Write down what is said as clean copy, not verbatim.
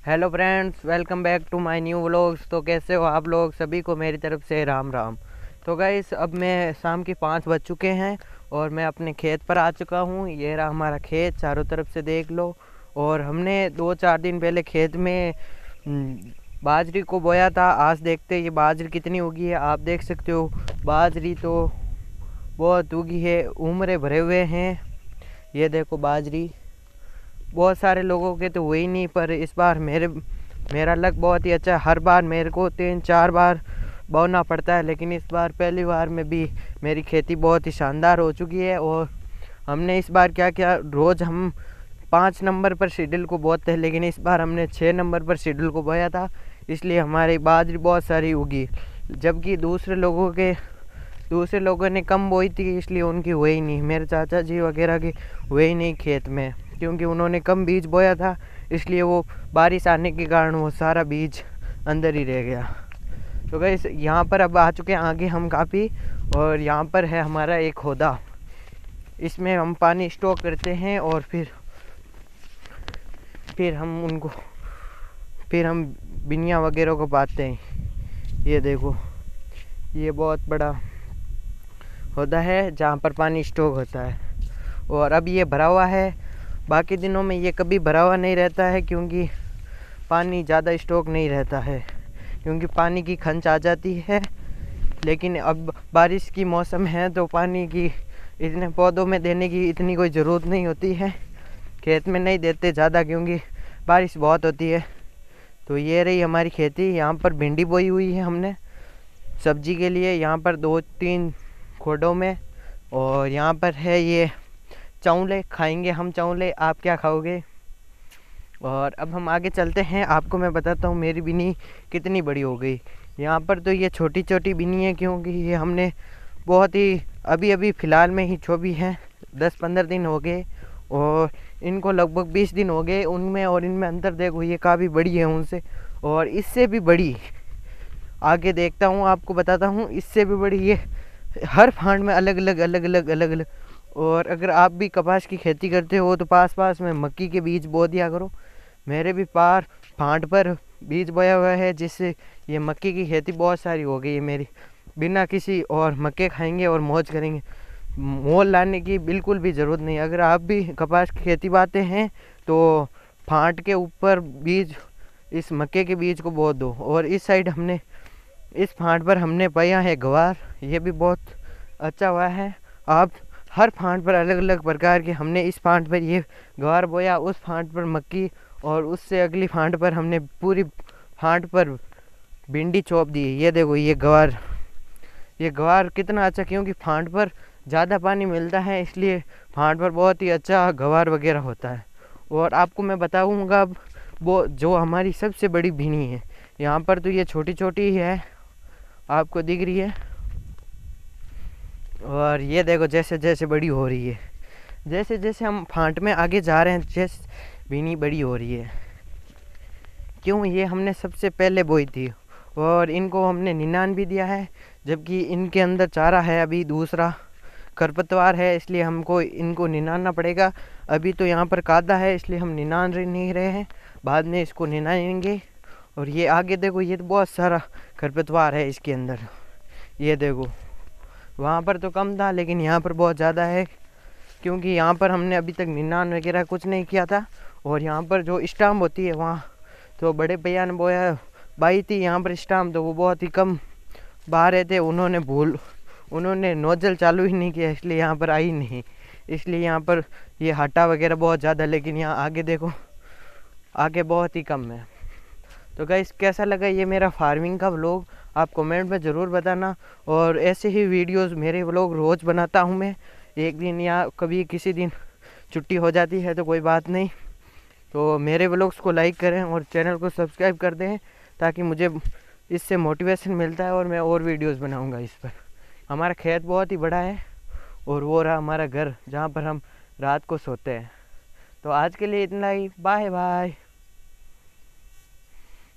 Hello friends, welcome back to my new vlogs. तो कैसे हो आप लोग? सभी को मेरी तरफ से राम राम। तो गाइस, अब मैं शाम के 5 बज चुके हैं और मैं अपने खेत पर आ चुका हूँ। ये रहा हमारा खेत, चारों तरफ से देख लो। और हमने 2-4 दिन पहले खेत में बाजरी को बोया था। आज देखते ये बाजरी कितनी उगी है। आप देख सकते हो बाजरी तो बहुत उगी है, उम्र भरे हुए हैं। ये देखो बाजरी, बहुत सारे लोगों के तो हुए ही नहीं, पर इस बार मेरा लक बहुत ही अच्छा है। हर बार मेरे को 3-4 बार बोना पड़ता है, लेकिन इस बार पहली बार में भी मेरी खेती बहुत ही शानदार हो चुकी है। और हमने इस बार क्या किया, रोज़ हम 5 नंबर पर शेड्यूल को बोते हैं, लेकिन इस बार हमने 6 नंबर पर शेड्यूल को बोया था, इसलिए हमारी बाजरी बहुत सारी उगी। जबकि दूसरे लोगों ने कम बोई थी, इसलिए उनकी हुए ही नहीं। मेरे चाचा जी वगैरह की हुए ही नहीं खेत में, क्योंकि उन्होंने कम बीज बोया था, इसलिए वो बारिश आने के कारण वो सारा बीज अंदर ही रह गया। तो गाइस, यहाँ पर अब आ चुके हैं आगे हम काफ़ी। और यहाँ पर है हमारा एक होदा, इसमें हम पानी स्टॉक करते हैं और फिर हम बिनिया वगैरह को पाते हैं। ये देखो, ये बहुत बड़ा होता है जहाँ पर पानी स्टॉक होता है। और अब ये भरा हुआ है। बाकी दिनों में ये कभी भरा हुआ नहीं रहता है, क्योंकि पानी ज़्यादा स्टॉक नहीं रहता है, क्योंकि पानी की खंच आ जाती है। लेकिन अब बारिश की मौसम है, तो पानी की इतने पौधों में देने की इतनी कोई ज़रूरत नहीं होती है। खेत में नहीं देते ज़्यादा, क्योंकि बारिश बहुत होती है। तो ये रही हमारी खेती। यहाँ पर भिंडी बोई हुई है हमने सब्जी के लिए, यहाँ पर 2-3 खोडों में। और यहाँ पर है ये चावले, खाएंगे हम चावले। आप क्या खाओगे? और अब हम आगे चलते हैं, आपको मैं बताता हूँ मेरी बिनी कितनी बड़ी हो गई। यहाँ पर तो ये छोटी छोटी बिनी है, क्योंकि ये हमने बहुत ही अभी फ़िलहाल में ही छोड़ी है। 10-15 दिन हो गए और इनको लगभग 20 दिन हो गए उनमें। और इनमें अंतर देखो, ये काफ़ी बड़ी है उनसे, और इससे भी बड़ी आगे देखता हूँ, आपको बताता हूँ। इससे भी बड़ी ये हर फांड में अलग अलग। और अगर आप भी कपास की खेती करते हो तो पास में मक्की के बीज बो दिया करो। मेरे भी फांड पर बीज बोया हुआ है, जिससे ये मक्की की खेती बहुत सारी हो गई है मेरी। बिना किसी और मक्के खाएंगे और मौज करेंगे। मोल लाने की बिल्कुल भी ज़रूरत नहीं। अगर आप भी कपास की खेती बाते हैं तो फांट के ऊपर बीज, इस मक्के के बीज को बो दो। और इस साइड हमने इस फांट पर हमने बोया है गवार, ये भी बहुत अच्छा हुआ है। आप हर फांट पर अलग अलग प्रकार के, हमने इस फांट पर ये गवार बोया, उस फांट पर मक्की, और उससे अगली फांट पर हमने पूरी फांट पर भिंडी चौप दी। ये देखो, ये गवार कितना अच्छा, क्योंकि फांट पर ज़्यादा पानी मिलता है, इसलिए फांट पर बहुत ही अच्छा गवार वगैरह होता है। और आपको मैं बताऊंगा अब वो जो हमारी सबसे बड़ी भिनी है। यहाँ पर तो ये छोटी छोटी ही है, आपको दिख रही है। और ये देखो, जैसे जैसे बड़ी हो रही है, जैसे जैसे हम फांट में आगे जा रहे हैं, जैसे भिनी बड़ी हो रही है। क्यों? ये हमने सबसे पहले बोई थी और इनको हमने निनान भी दिया है, जबकि इनके अंदर चारा है, अभी दूसरा खरपतवार है, इसलिए हमको इनको निनाना पड़ेगा। अभी तो यहाँ पर कादा है, इसलिए हम निनान नहीं रहे हैं, बाद में इसको निनाएंगे। और ये आगे देखो, ये तो बहुत सारा खरपतवार है इसके अंदर। ये देखो, वहाँ पर तो कम था, लेकिन यहाँ पर बहुत ज़्यादा है, क्योंकि यहाँ पर हमने अभी तक निनान वगैरह कुछ नहीं किया था। और यहाँ पर जो स्टाम्प होती है, वहाँ तो बड़े भैया ने बोया बाई थी यहाँ पर स्टाम्प, तो वो बहुत ही कम बहा रहे थे। उन्होंने नोजल चालू ही नहीं किया, इसलिए यहाँ पर आई नहीं। इसलिए यहाँ पर ये हटा वगैरह बहुत ज़्यादा, लेकिन यहाँ आगे देखो, आगे बहुत ही कम है। तो गाइस, कैसा लगा ये मेरा फार्मिंग का व्लॉग? आप कमेंट में ज़रूर बताना। और ऐसे ही वीडियोस मेरे व्लॉग रोज़ बनाता हूँ मैं। एक दिन या कभी किसी दिन छुट्टी हो जाती है तो कोई बात नहीं। तो मेरे व्लॉग्स को लाइक करें और चैनल को सब्सक्राइब कर दें, ताकि मुझे इससे मोटिवेशन मिलता है और मैं और वीडियोस बनाऊंगा इस पर। हमारा खेत बहुत ही बड़ा है, और वो रहा हमारा घर, जहाँ पर हम रात को सोते हैं। तो आज के लिए इतना ही। Bye bye.